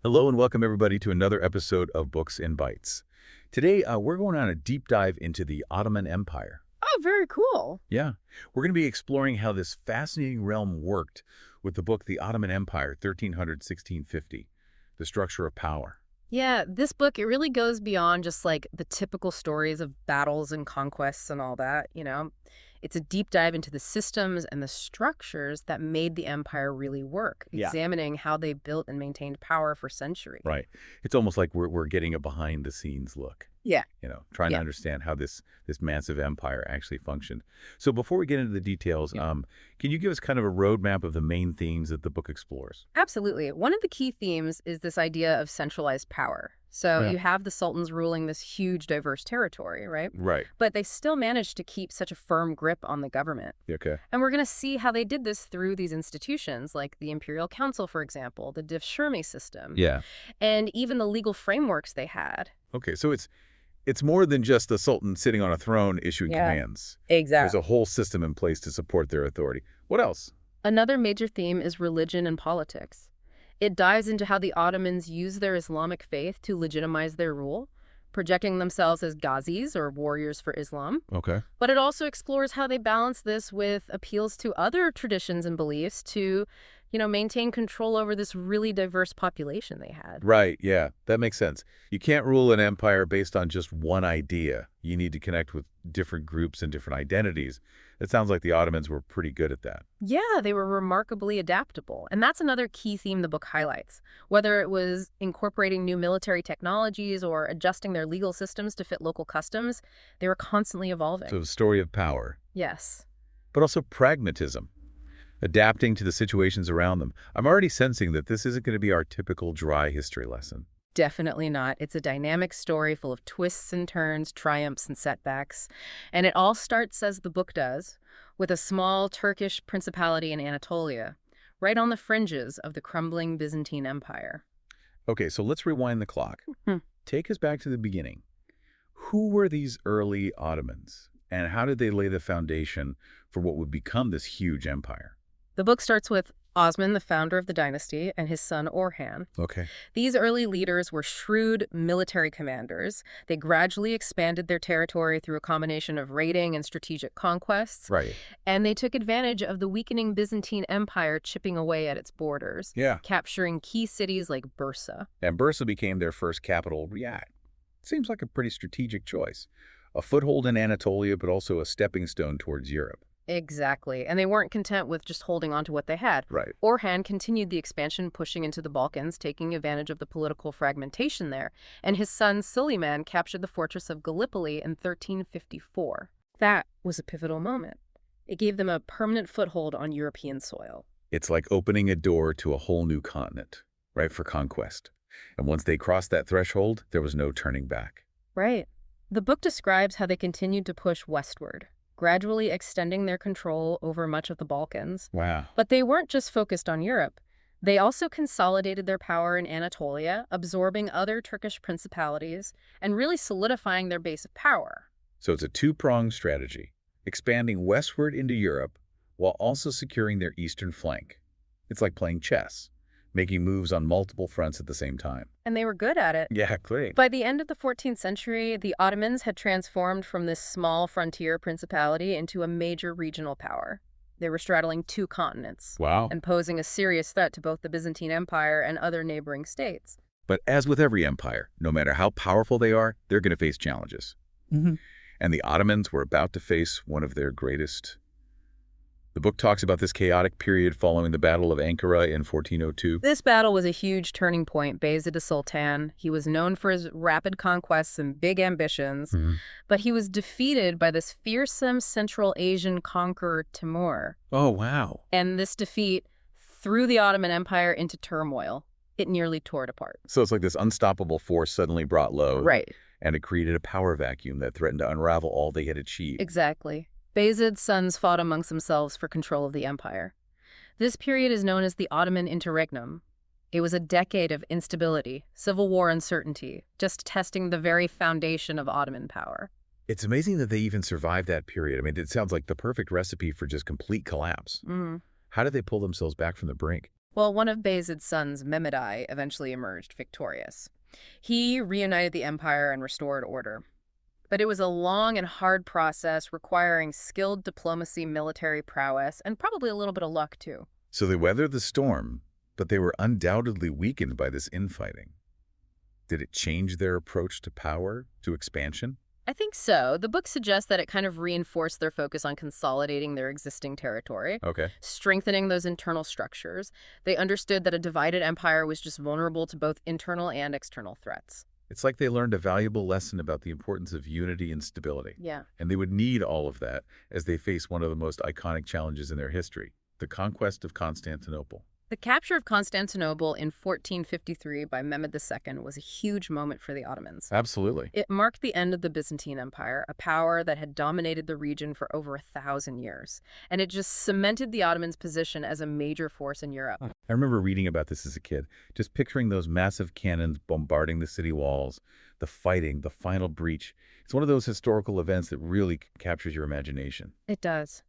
Hello and welcome everybody to another episode of Books in Bytes. Today, we're going on a deep dive into the Ottoman Empire. Oh, very cool. Yeah, we're going to be exploring how this fascinating realm worked with the book The Ottoman Empire, 1300–1650, The Structure of Power. Yeah, this book, it really goes beyond just like the typical stories of battles and conquests and all that. It's a deep dive into the systems and the structures that made the empire really work, Yeah. examining how they built and maintained power for centuries. Right. It's almost like we're getting a behind-the-scenes look, Yeah. trying to Yeah. understand how this massive empire actually functioned. So before we get into the details, Yeah. can you give us kind of a roadmap of the main themes that the book explores? Absolutely. One of the key themes is this idea of centralized power. So Yeah. you have the sultans ruling this huge, diverse territory, right? Right. But they still managed to keep such a firm grip on the government. Okay. And we're going to see how they did this through these institutions, like the Imperial Council, for example, the Diffschirme system, Yeah. and even the legal frameworks they had. Okay, so it's more than just the Sultan sitting on a throne issuing Yeah, commands. There's exactly. a whole system in place to support their authority. What else? Another major theme is religion and politics. It dives into how the Ottomans used their Islamic faith to legitimize their rule, projecting themselves as ghazis or warriors for Islam. Okay. But it also explores how they balance this with appeals to other traditions and beliefs to, maintain control over this really diverse population they had. Right, yeah, that makes sense. You can't rule an empire based on just one idea. You need to connect with different groups and different identities. It sounds like the Ottomans were pretty good at that. Yeah, they were remarkably adaptable. And that's another key theme the book highlights. Whether it was incorporating new military technologies or adjusting their legal systems to fit local customs, they were constantly evolving. So a story of power, Yes. but also pragmatism, adapting to the situations around them. I'm already sensing that this isn't going to be our typical dry history lesson. Definitely not. It's a dynamic story full of twists and turns, triumphs and setbacks. And it all starts, as the book does, with a small Turkish principality in Anatolia, right on the fringes of the crumbling Byzantine Empire. Okay, so let's rewind the clock. Hmm. Take us back to the beginning. Who were these early Ottomans, and how did they lay the foundation for what would become this huge empire? The book starts with Osman, the founder of the dynasty, and his son Orhan. Okay. These early leaders were shrewd military commanders. They gradually expanded their territory through a combination of raiding and strategic conquests. Right. And they took advantage of the weakening Byzantine Empire chipping away at its borders, Yeah. capturing key cities like Bursa. And Bursa became their first capital. Yeah, seems like a pretty strategic choice. A foothold in Anatolia, but also a stepping stone towards Europe. Exactly. And they weren't content with just holding on to what they had. Right. Orhan continued the expansion, pushing into the Balkans, taking advantage of the political fragmentation there. And his son Suleiman captured the fortress of Gallipoli in 1354. That was a pivotal moment. It gave them a permanent foothold on European soil. It's like opening a door to a whole new continent, right, for conquest. And once they crossed that threshold, there was no turning back. Right. The book describes how they continued to push westward, gradually extending their control over much of the Balkans. Wow. But they weren't just focused on Europe. They also consolidated their power in Anatolia, absorbing other Turkish principalities, and really solidifying their base of power. So it's a two-pronged strategy, expanding westward into Europe while also securing their eastern flank. It's like playing chess, making moves on multiple fronts at the same time. And they were good at it. Yeah, great. By the end of the 14th century, the Ottomans had transformed from this small frontier principality into a major regional power. They were straddling two continents Wow. and posing a serious threat to both the Byzantine Empire and other neighboring states. But as with every empire, no matter how powerful they are, they're going to face challenges. Mm-hmm. And the Ottomans were about to face one of their greatest. The book talks about this chaotic period following the Battle of Ankara in 1402. This battle was a huge turning point. Bayezid the Sultan, he was known for his rapid conquests and big ambitions, but he was defeated by this fearsome Central Asian conqueror Timur. Oh, wow. And this defeat threw the Ottoman Empire into turmoil. It nearly tore it apart. So it's like this unstoppable force suddenly brought low. Right. And it created a power vacuum that threatened to unravel all they had achieved. Exactly. Bayezid's sons fought amongst themselves for control of the empire. This period is known as the Ottoman Interregnum. It was a decade of instability, civil war uncertainty, just testing the very foundation of Ottoman power. It's amazing that they even survived that period. I mean, it sounds like the perfect recipe for just complete collapse. How did they pull themselves back from the brink? Well, one of Bayezid's sons, Mehmed I, eventually emerged victorious. He reunited the empire and restored order. But it was a long and hard process requiring skilled diplomacy, military prowess, and probably a little bit of luck, too. So they weathered the storm, but they were undoubtedly weakened by this infighting. Did it change their approach to power, to expansion? I think so. The book suggests that it kind of reinforced their focus on consolidating their existing territory, Okay. strengthening those internal structures. They understood that a divided empire was just vulnerable to both internal and external threats. It's like they learned a valuable lesson about the importance of unity and stability. Yeah. And they would need all of that as they face one of the most iconic challenges in their history, the conquest of Constantinople. The capture of Constantinople in 1453 by Mehmed II was a huge moment for the Ottomans. Absolutely. It marked the end of the Byzantine Empire, a power that had dominated the region for over 1,000 years. And it just cemented the Ottomans' position as a major force in Europe. I remember reading about this as a kid, just picturing those massive cannons bombarding the city walls, the fighting, the final breach. It's one of those historical events that really captures your imagination. It does.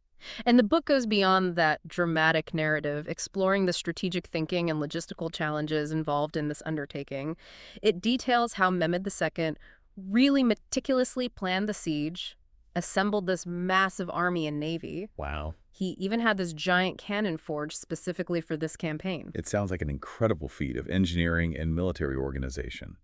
And the book goes beyond that dramatic narrative, exploring the strategic thinking and logistical challenges involved in this undertaking. It details how Mehmed II really meticulously planned the siege, assembled this massive army and navy. Wow. He even had this giant cannon forged specifically for this campaign. It sounds like an incredible feat of engineering and military organization.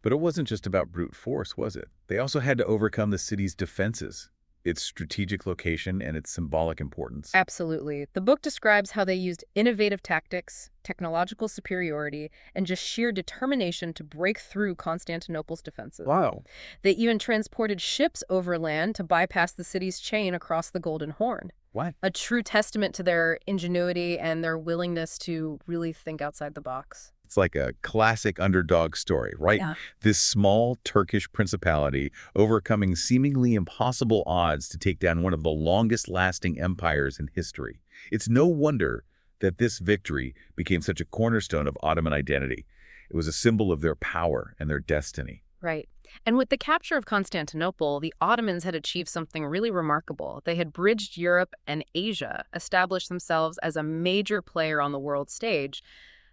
But it wasn't just about brute force, was it? They also had to overcome the city's defenses, its strategic location, and its symbolic importance. Absolutely. The book describes how they used innovative tactics, technological superiority, and just sheer determination to break through Constantinople's defenses. Wow. They even transported ships overland to bypass the city's chain across the Golden Horn. What? A true testament to their ingenuity and their willingness to really think outside the box. It's like a classic underdog story, right? Yeah. This small Turkish principality overcoming seemingly impossible odds to take down one of the longest-lasting empires in history. It's no wonder that this victory became such a cornerstone of Ottoman identity. It was a symbol of their power and their destiny. Right. And with the capture of Constantinople, the Ottomans had achieved something really remarkable. They had bridged Europe and Asia, established themselves as a major player on the world stage.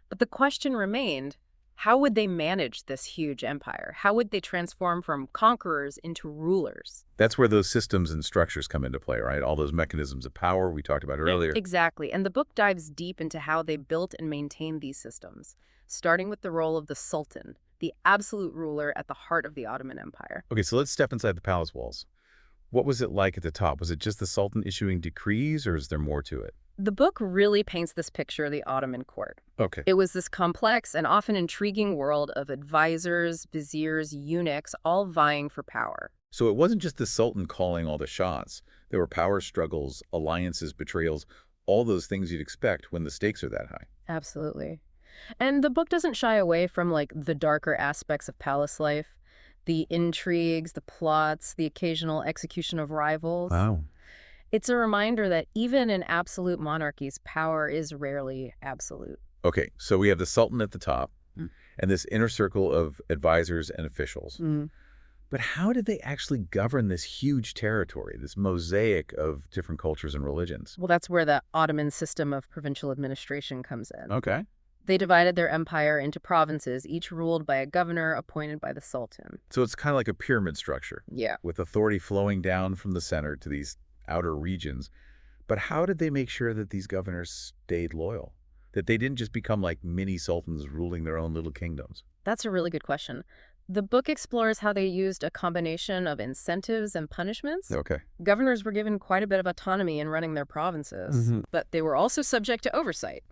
But the question remained, how would they manage this huge empire? How would they transform from conquerors into rulers? That's where those systems and structures come into play, right? All those mechanisms of power we talked about earlier. Exactly. And the book dives deep into how they built and maintained these systems, starting with the role of the sultan, the absolute ruler at the heart of the Ottoman Empire. Okay, so let's step inside the palace walls. What was it like at the top? Was it just the sultan issuing decrees, or is there more to it? The book really paints this picture of the Ottoman court. Okay. It was this complex and often intriguing world of advisors, viziers, eunuchs, all vying for power. So it wasn't just the sultan calling all the shots. There were power struggles, alliances, betrayals, all those things you'd expect when the stakes are that high. Absolutely. And the book doesn't shy away from, like, the darker aspects of palace life, the intrigues, the plots, the occasional execution of rivals. Wow. It's a reminder that even in absolute monarchies, power is rarely absolute. Okay, so we have the sultan at the top and this inner circle of advisors and officials. But how did they actually govern this huge territory, this mosaic of different cultures and religions? Well, that's where the Ottoman system of provincial administration comes in. Okay. They divided their empire into provinces, each ruled by a governor appointed by the sultan. So it's kind of like a pyramid structure, Yeah. with authority flowing down from the center to these outer regions. But how did they make sure that these governors stayed loyal? That they didn't just become like mini sultans ruling their own little kingdoms? That's a really good question. The book explores how they used a combination of incentives and punishments. Okay. Governors were given quite a bit of autonomy in running their provinces, but they were also subject to oversight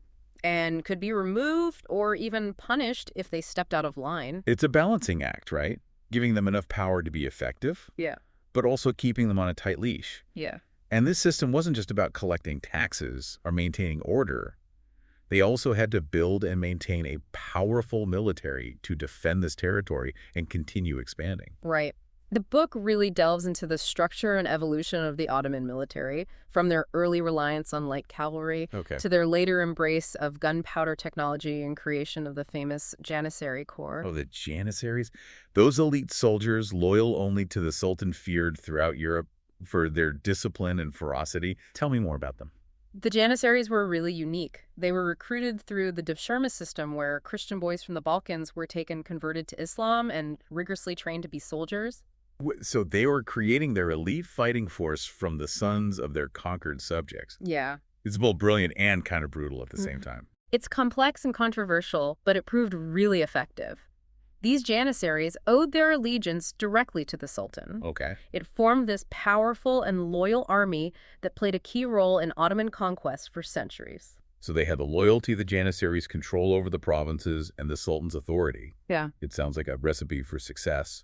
and could be removed or even punished if they stepped out of line. It's a balancing act, right? Giving them enough power to be effective, Yeah. but also keeping them on a tight leash. Yeah. And this system wasn't just about collecting taxes or maintaining order. They also had to build and maintain a powerful military to defend this territory and continue expanding. Right. The book really delves into the structure and evolution of the Ottoman military, from their early reliance on light cavalry Okay. to their later embrace of gunpowder technology and creation of the famous Janissary Corps. Oh, the Janissaries? Those elite soldiers, loyal only to the Sultan, feared throughout Europe for their discipline and ferocity. Tell me more about them. The Janissaries were really unique. They were recruited through the Devshirme system, where Christian boys from the Balkans were taken converted to Islam and rigorously trained to be soldiers. So they were creating their elite fighting force from the sons of their conquered subjects. Yeah. It's both brilliant and kind of brutal at the same time. It's complex and controversial, but it proved really effective. These Janissaries owed their allegiance directly to the Sultan. Okay. It formed this powerful and loyal army that played a key role in Ottoman conquest for centuries. So they had the loyalty of the Janissaries' control over the provinces and the Sultan's authority. Yeah. It sounds like a recipe for success.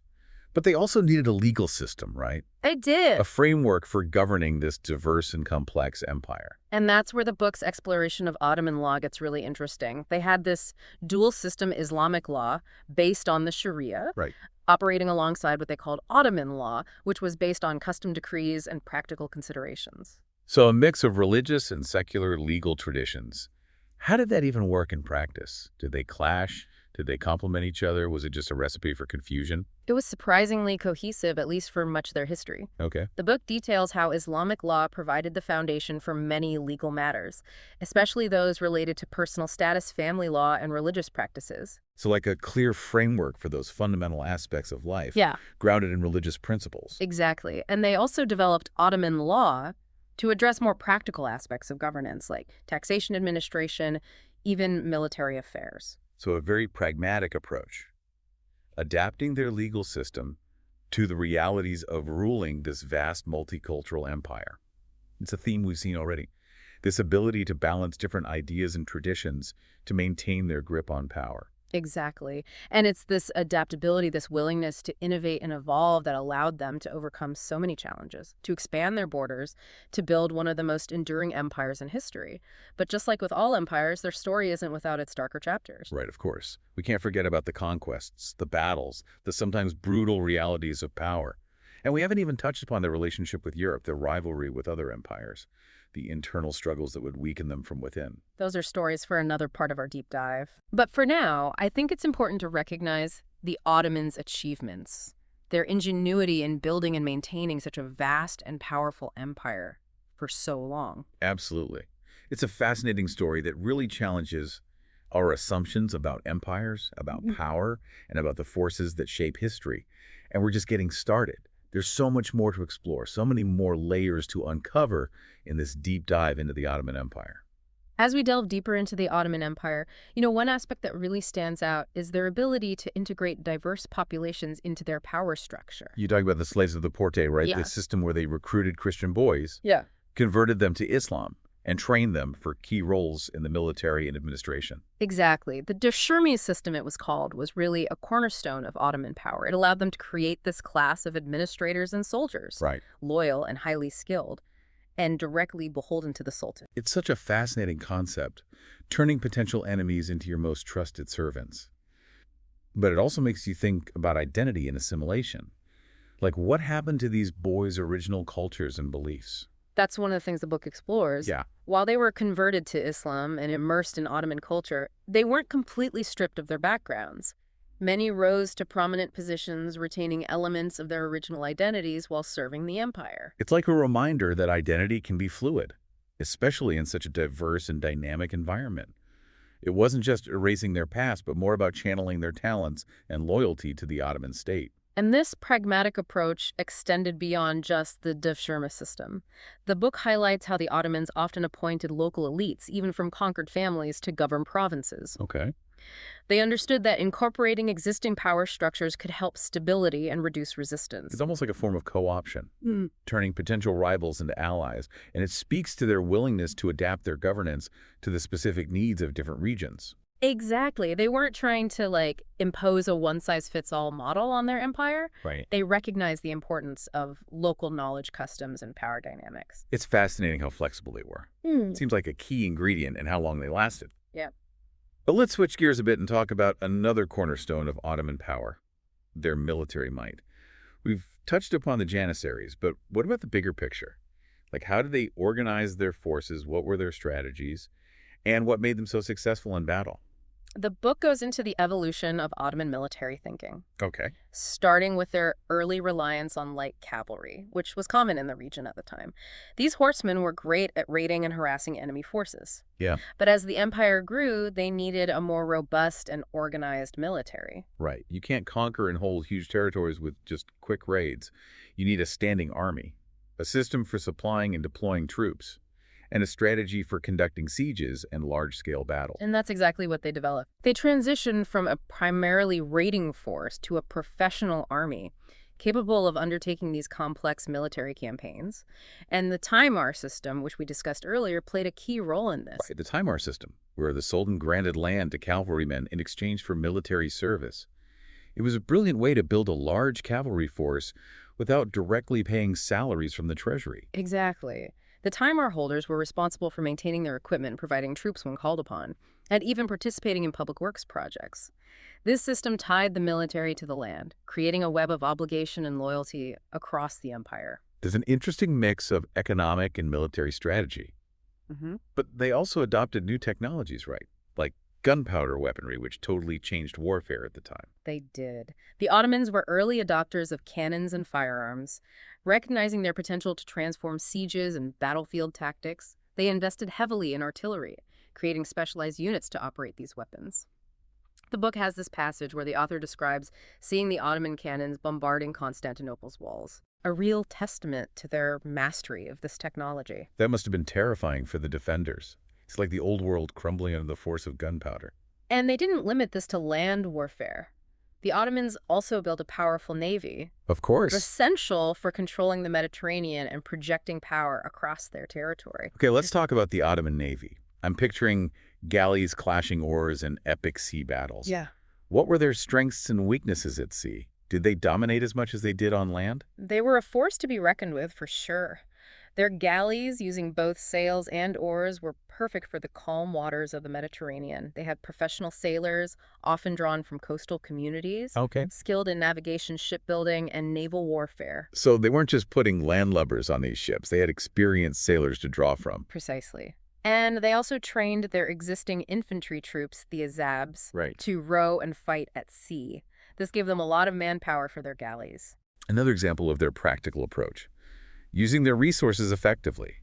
But they also needed a legal system, right? They did. A framework for governing this diverse and complex empire. And that's where the book's exploration of Ottoman law gets really interesting. They had this dual system Islamic law based on the Sharia, Right. operating alongside what they called Ottoman law, which was based on custom decrees and practical considerations. So a mix of religious and secular legal traditions. How did that even work in practice? Did they clash? Did they complement each other? Was it just a recipe for confusion? It was surprisingly cohesive, at least for much of their history. Okay. The book details how Islamic law provided the foundation for many legal matters, especially those related to personal status, family law, and religious practices. So like a clear framework for those fundamental aspects of life, Yeah, grounded in religious principles. exactly. And they also developed Ottoman law to address more practical aspects of governance, like taxation administration, even military affairs. So a very pragmatic approach, adapting their legal system to the realities of ruling this vast multicultural empire. It's a theme we've seen already. This ability to balance different ideas and traditions to maintain their grip on power. Exactly. And it's this adaptability, this willingness to innovate and evolve that allowed them to overcome so many challenges, to expand their borders, to build one of the most enduring empires in history. But just like with all empires, their story isn't without its darker chapters. Right, of course. We can't forget about the conquests, the battles, the sometimes brutal realities of power. And we haven't even touched upon their relationship with Europe, their rivalry with other empires, the internal struggles that would weaken them from within. Those are stories for another part of our deep dive. But for now, I think it's important to recognize the Ottomans' achievements, their ingenuity in building and maintaining such a vast and powerful empire for so long. Absolutely. It's a fascinating story that really challenges our assumptions about empires, about power, and about the forces that shape history. And we're just getting started. There's so much more to explore, so many more layers to uncover in this deep dive into the Ottoman Empire. As we delve deeper into the Ottoman Empire, one aspect that really stands out is their ability to integrate diverse populations into their power structure. You talk about the slaves of the Porte, right? Yeah. The system where they recruited Christian boys, Yeah. converted them to Islam, and trained them for key roles in the military and administration. Exactly. The Devshirme system, it was called, was really a cornerstone of Ottoman power. It allowed them to create this class of administrators and soldiers, Right. loyal and highly skilled, and directly beholden to the Sultan. It's such a fascinating concept, turning potential enemies into your most trusted servants. But it also makes you think about identity and assimilation. Like, what happened to these boys' original cultures and beliefs? That's one of the things the book explores. Yeah. While they were converted to Islam and immersed in Ottoman culture, they weren't completely stripped of their backgrounds. Many rose to prominent positions, retaining elements of their original identities while serving the empire. It's like a reminder that identity can be fluid, especially in such a diverse and dynamic environment. It wasn't just erasing their past, but more about channeling their talents and loyalty to the Ottoman state. And this pragmatic approach extended beyond just the Devshirme system. The book highlights how the Ottomans often appointed local elites, even from conquered families, to govern provinces. Okay. They understood that incorporating existing power structures could help stability and reduce resistance. It's almost like a form of co-option, turning potential rivals into allies, and it speaks to their willingness to adapt their governance to the specific needs of different regions. Exactly. They weren't trying to, impose a one-size-fits-all model on their empire. Right. They recognized the importance of local knowledge, customs, and power dynamics. It's fascinating how flexible they were. It seems like a key ingredient in how long they lasted. Yeah. But let's switch gears a bit and talk about another cornerstone of Ottoman power, their military might. We've touched upon the Janissaries, but what about the bigger picture? Like, how did they organize their forces? What were their strategies? And what made them so successful in battle? The book goes into the evolution of Ottoman military thinking, Okay. starting with their early reliance on light cavalry, which was common in the region at the time. These horsemen were great at raiding and harassing enemy forces. Yeah. But as the empire grew, they needed a more robust and organized military. Right. You can't conquer and hold huge territories with just quick raids. You need a standing army, a system for supplying and deploying troops, and a strategy for conducting sieges and large-scale battles. And that's exactly what they developed. They transitioned from a primarily raiding force to a professional army, capable of undertaking these complex military campaigns. And the Timar system, which we discussed earlier, played a key role in this. Right, the Timar system, where the Sultan granted land to cavalrymen in exchange for military service. It was a brilliant way to build a large cavalry force without directly paying salaries from the treasury. Exactly. The Timar holders were responsible for maintaining their equipment, providing troops when called upon, and even participating in public works projects. This system tied the military to the land, creating a web of obligation and loyalty across the empire. There's an interesting mix of economic and military strategy. But they also adopted new technologies, right? Like gunpowder weaponry, which totally changed warfare at the time. They did. The Ottomans were early adopters of cannons and firearms. Recognizing their potential to transform sieges and battlefield tactics, they invested heavily in artillery, creating specialized units to operate these weapons. The book has this passage where the author describes seeing the Ottoman cannons bombarding Constantinople's walls, a real testament to their mastery of this technology. That must have been terrifying for the defenders. It's like the old world crumbling under the force of gunpowder. And they didn't limit this to land warfare. The Ottomans also built a powerful navy, Of course. essential for controlling the Mediterranean and projecting power across their territory. Okay, let's talk about the Ottoman Navy. I'm picturing galleys clashing oars in epic sea battles. Yeah. What were their strengths and weaknesses at sea? Did they dominate as much as they did on land? They were a force to be reckoned with, for sure. Their galleys, using both sails and oars, were perfect for the calm waters of the Mediterranean. They had professional sailors, often drawn from coastal communities, Okay. skilled in navigation, shipbuilding, and naval warfare. So they weren't just putting landlubbers on these ships. They had experienced sailors to draw from. Precisely. And they also trained their existing infantry troops, the Azabs, Right. to row and fight at sea. This gave them a lot of manpower for their galleys. Another example of their practical approach, using their resources effectively.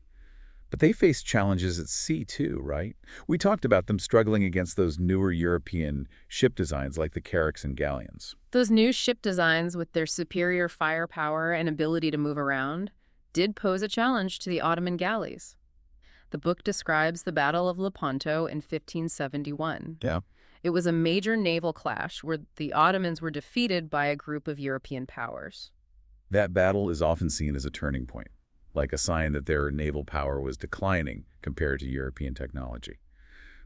But they faced challenges at sea too, right? We talked about them struggling against those newer European ship designs like the carracks and galleons. Those new ship designs, with their superior firepower and ability to move around, did pose a challenge to the Ottoman galleys. The book describes the Battle of Lepanto in 1571. Yeah. It was a major naval clash where the Ottomans were defeated by a group of European powers. That battle is often seen as a turning point, like a sign that their naval power was declining compared to European technology.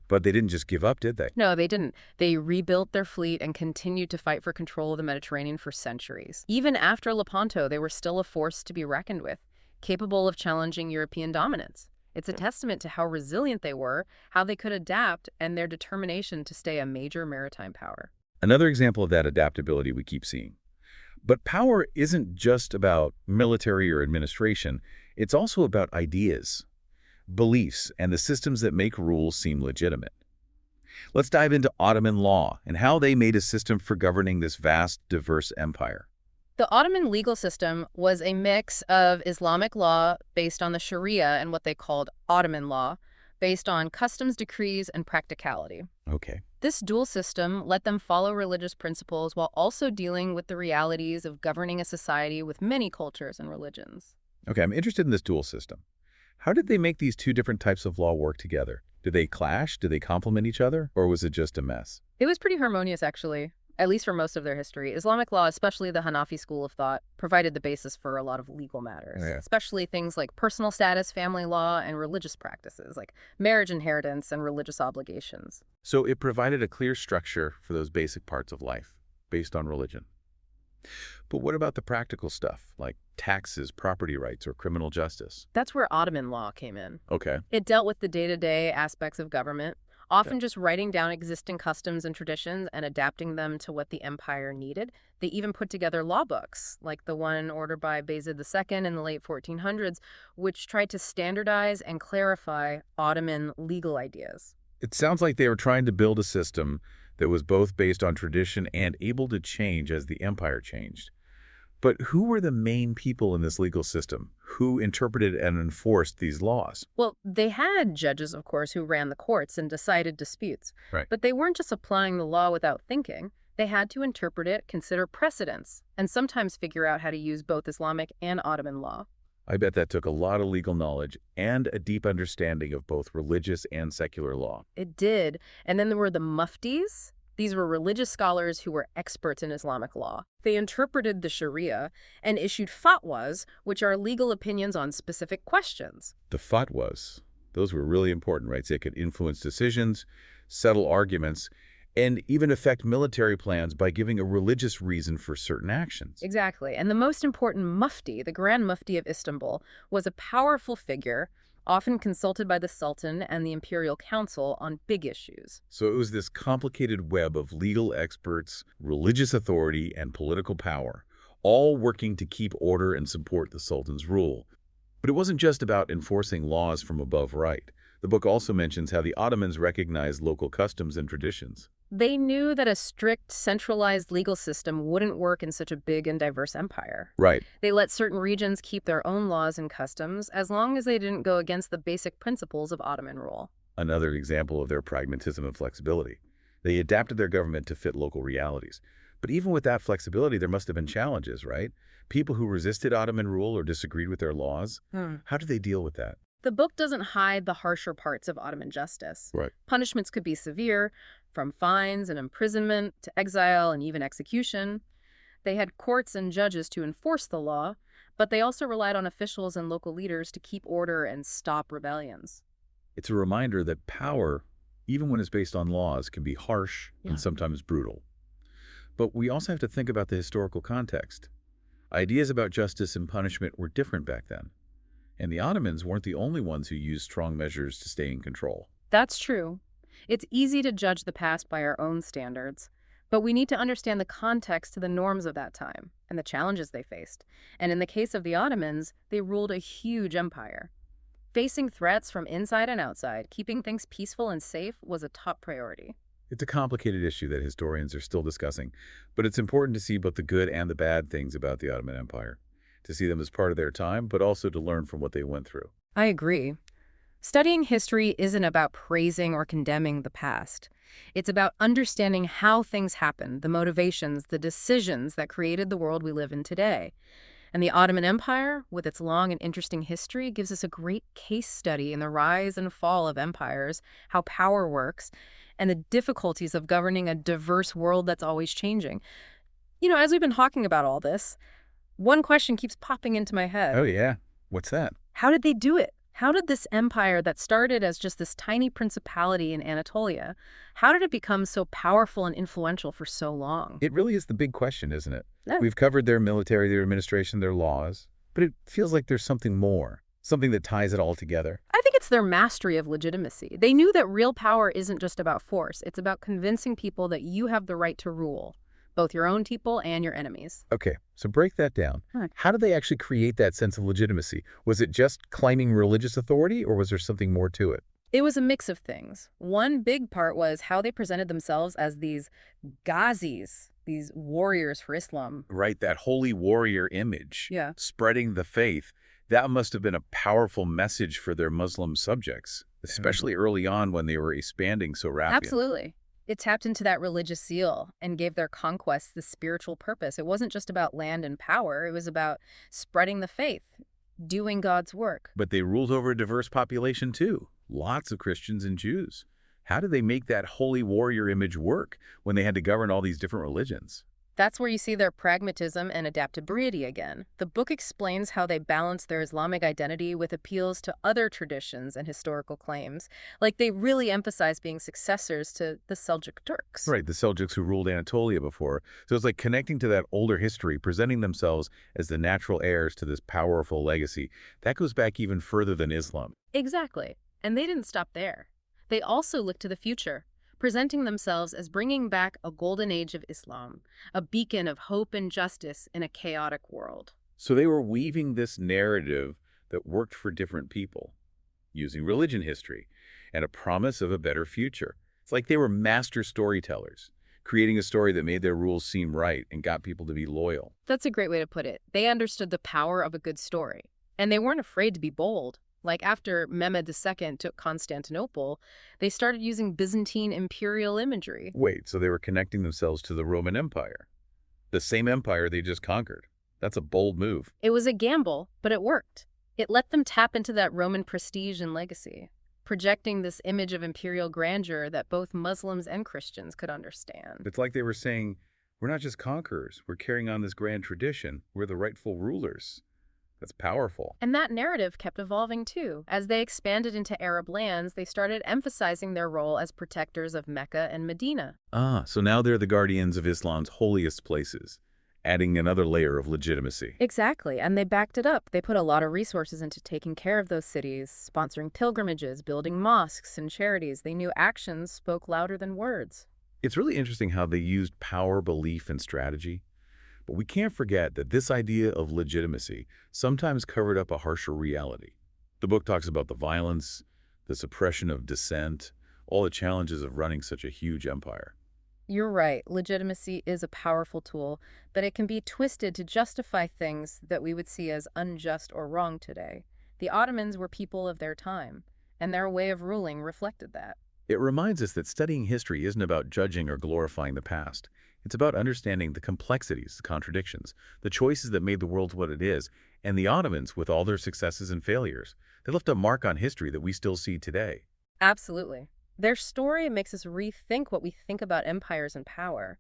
But they didn't just give up, did they? No, they didn't. They rebuilt their fleet and continued to fight for control of the Mediterranean for centuries. Even after Lepanto, they were still a force to be reckoned with, capable of challenging European dominance. It's a testament to how resilient they were, how they could adapt, and their determination to stay a major maritime power. Another example of that adaptability we keep seeing. But power isn't just about military or administration. It's also about ideas, beliefs, and the systems that make rules seem legitimate. Let's dive into Ottoman law and how they made a system for governing this vast, diverse empire. The Ottoman legal system was a mix of Islamic law based on the Sharia and what they called Ottoman law, based on customs decrees and practicality. Okay. This dual system let them follow religious principles while also dealing with the realities of governing a society with many cultures and religions. Okay, I'm interested in this dual system. How did they make these two different types of law work together? Did they clash? Did they complement each other? Or was it just a mess? It was pretty harmonious, actually, at least for most of their history. Islamic law, especially the Hanafi school of thought, provided the basis for a lot of legal matters, Yeah. especially things like personal status, family law, and religious practices, like marriage inheritance and religious obligations. So it provided a clear structure for those basic parts of life, based on religion. But what about the practical stuff, like taxes, property rights, or criminal justice? That's where Ottoman law came in. Okay. It dealt with the day-to-day aspects of government, often just writing down existing customs and traditions and adapting them to what the empire needed. They even put together law books, like the one ordered by Bayezid II in the late 1400s, which tried to standardize and clarify Ottoman legal ideas. It sounds like they were trying to build a system that was both based on tradition and able to change as the empire changed. But who were the main people in this legal system? Who interpreted and enforced these laws? Well, they had judges, of course, who ran the courts and decided disputes. Right. But they weren't just applying the law without thinking. They had to interpret it, consider precedents, and sometimes figure out how to use both Islamic and Ottoman law. I bet that took a lot of legal knowledge and a deep understanding of both religious and secular law. It did. And then there were the muftis. These were religious scholars who were experts in Islamic law. They interpreted the Sharia and issued fatwas, which are legal opinions on specific questions. The fatwas, those were really important, right? They could influence decisions, settle arguments, and even affect military plans by giving a religious reason for certain actions. Exactly. And the most important mufti, the Grand Mufti of Istanbul, was a powerful figure, often consulted by the sultan and the imperial council on big issues. So it was this complicated web of legal experts, religious authority, and political power, all working to keep order and support the sultan's rule. But it wasn't just about enforcing laws from above, right? The book also mentions how the Ottomans recognized local customs and traditions. They knew that a strict, centralized legal system wouldn't work in such a big and diverse empire. Right. They let certain regions keep their own laws and customs as long as they didn't go against the basic principles of Ottoman rule. Another example of their pragmatism and flexibility. They adapted their government to fit local realities. But even with that flexibility, there must have been challenges, right? People who resisted Ottoman rule or disagreed with their laws, how did they deal with that? The book doesn't hide the harsher parts of Ottoman justice. Right. Punishments could be severe, from fines and imprisonment to exile and even execution. They had courts and judges to enforce the law, but they also relied on officials and local leaders to keep order and stop rebellions. It's a reminder that power, even when it's based on laws, can be harsh and sometimes brutal. But we also have to think about the historical context. Ideas about justice and punishment were different back then. And the Ottomans weren't the only ones who used strong measures to stay in control. That's true. It's easy to judge the past by our own standards, but we need to understand the context to the norms of that time and the challenges they faced. And in the case of the Ottomans, they ruled a huge empire. Facing threats from inside and outside, keeping things peaceful and safe was a top priority. It's a complicated issue that historians are still discussing, but it's important to see both the good and the bad things about the Ottoman Empire, to see them as part of their time, but also to learn from what they went through. I agree. Studying history isn't about praising or condemning the past. It's about understanding how things happened, the motivations, the decisions that created the world we live in today. And the Ottoman Empire, with its long and interesting history, gives us a great case study in the rise and fall of empires, how power works, and the difficulties of governing a diverse world that's always changing. You know, as we've been talking about all this, one question keeps popping into my head. Oh, yeah. What's that? How did they do it? How did this empire that started as just this tiny principality in Anatolia, how did it become so powerful and influential for so long? It really is the big question, isn't it? Yeah. We've covered their military, their administration, their laws, but it feels like there's something more, something that ties it all together. I think it's their mastery of legitimacy. They knew that real power isn't just about force. It's about convincing people that you have the right to rule, both your own people and your enemies. Okay, so break that down. Right. How did they actually create that sense of legitimacy? Was it just claiming religious authority, or was there something more to it? It was a mix of things. One big part was how they presented themselves as these ghazis, these warriors for Islam. Right, that holy warrior image. Yeah. Spreading the faith. That must have been a powerful message for their Muslim subjects, especially early on when they were expanding so rapidly. Absolutely. It tapped into that religious zeal and gave their conquests this spiritual purpose. It wasn't just about land and power. It was about spreading the faith, doing God's work. But they ruled over a diverse population too. Lots of Christians and Jews. How did they make that holy warrior image work when they had to govern all these different religions? That's where you see their pragmatism and adaptability again. The book explains how they balanced their Islamic identity with appeals to other traditions and historical claims. Like they really emphasize being successors to the Seljuk Turks. Right, the Seljuks who ruled Anatolia before. So it's like connecting to that older history, presenting themselves as the natural heirs to this powerful legacy. That goes back even further than Islam. Exactly. And they didn't stop there. They also looked to the future, presenting themselves as bringing back a golden age of Islam, a beacon of hope and justice in a chaotic world. So they were weaving this narrative that worked for different people, using religion history, and a promise of a better future. It's like they were master storytellers, creating a story that made their rules seem right and got people to be loyal. That's a great way to put it. They understood the power of a good story, and they weren't afraid to be bold. Like after Mehmed II took Constantinople, they started using Byzantine imperial imagery. Wait, so they were connecting themselves to the Roman Empire, the same empire they just conquered. That's a bold move. It was a gamble, but it worked. It let them tap into that Roman prestige and legacy, projecting this image of imperial grandeur that both Muslims and Christians could understand. It's like they were saying, we're not just conquerors, we're carrying on this grand tradition. We're the rightful rulers. That's powerful. And that narrative kept evolving too. As they expanded into Arab lands, they started emphasizing their role as protectors of Mecca and Medina. So now they're the guardians of Islam's holiest places, adding another layer of legitimacy. Exactly, and they backed it up. They put a lot of resources into taking care of those cities, sponsoring pilgrimages, building mosques and charities. They knew actions spoke louder than words. It's really interesting how they used power, belief, and strategy. But we can't forget that this idea of legitimacy sometimes covered up a harsher reality. The book talks about the violence, the suppression of dissent, all the challenges of running such a huge empire. You're right, legitimacy is a powerful tool, but it can be twisted to justify things that we would see as unjust or wrong today. The Ottomans were people of their time, and their way of ruling reflected that. It reminds us that studying history isn't about judging or glorifying the past. It's about understanding the complexities, the contradictions, the choices that made the world what it is, and the Ottomans, with all their successes and failures, they left a mark on history that we still see today. Absolutely. Their story makes us rethink what we think about empires and power,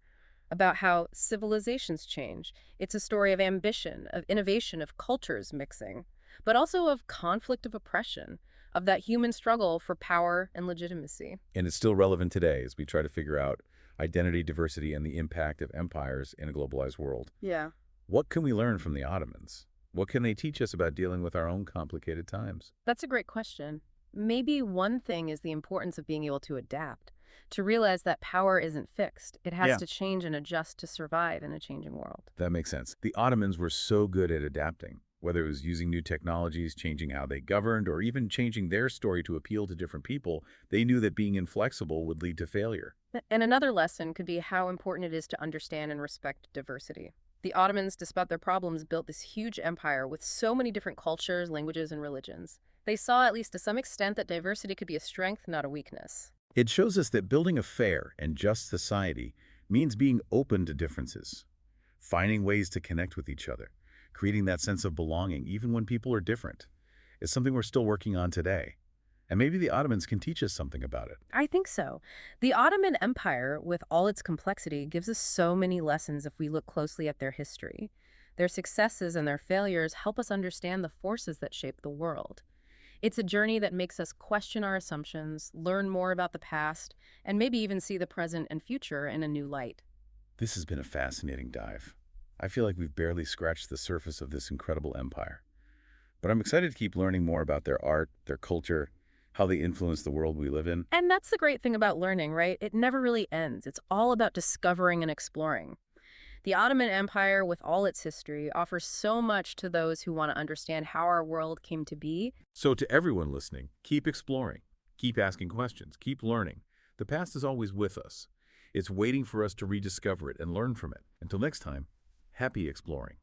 about how civilizations change. It's a story of ambition, of innovation, of cultures mixing, but also of conflict, of oppression, of that human struggle for power and legitimacy. And it's still relevant today as we try to figure out identity, diversity, and the impact of empires in a globalized world. Yeah. What can we learn from the Ottomans? What can they teach us about dealing with our own complicated times? That's a great question. Maybe one thing is the importance of being able to adapt, to realize that power isn't fixed. It has to change and adjust to survive in a changing world. That makes sense. The Ottomans were so good at adapting, whether it was using new technologies, changing how they governed, or even changing their story to appeal to different people. They knew that being inflexible would lead to failure. And another lesson could be how important it is to understand and respect diversity. The Ottomans, despite their problems, built this huge empire with so many different cultures, languages, and religions. They saw, at least to some extent, that diversity could be a strength, not a weakness. It shows us that building a fair and just society means being open to differences, finding ways to connect with each other, creating that sense of belonging even when people are different. It's something we're still working on today. And maybe the Ottomans can teach us something about it. I think so. The Ottoman Empire, with all its complexity, gives us so many lessons if we look closely at their history. Their successes and their failures help us understand the forces that shape the world. It's a journey that makes us question our assumptions, learn more about the past, and maybe even see the present and future in a new light. This has been a fascinating dive. I feel like we've barely scratched the surface of this incredible empire. But I'm excited to keep learning more about their art, their culture, how they influence the world we live in. And that's the great thing about learning, right? It never really ends. It's all about discovering and exploring. The Ottoman Empire, with all its history, offers so much to those who want to understand how our world came to be. So to everyone listening, keep exploring, keep asking questions, keep learning. The past is always with us. It's waiting for us to rediscover it and learn from it. Until next time, happy exploring.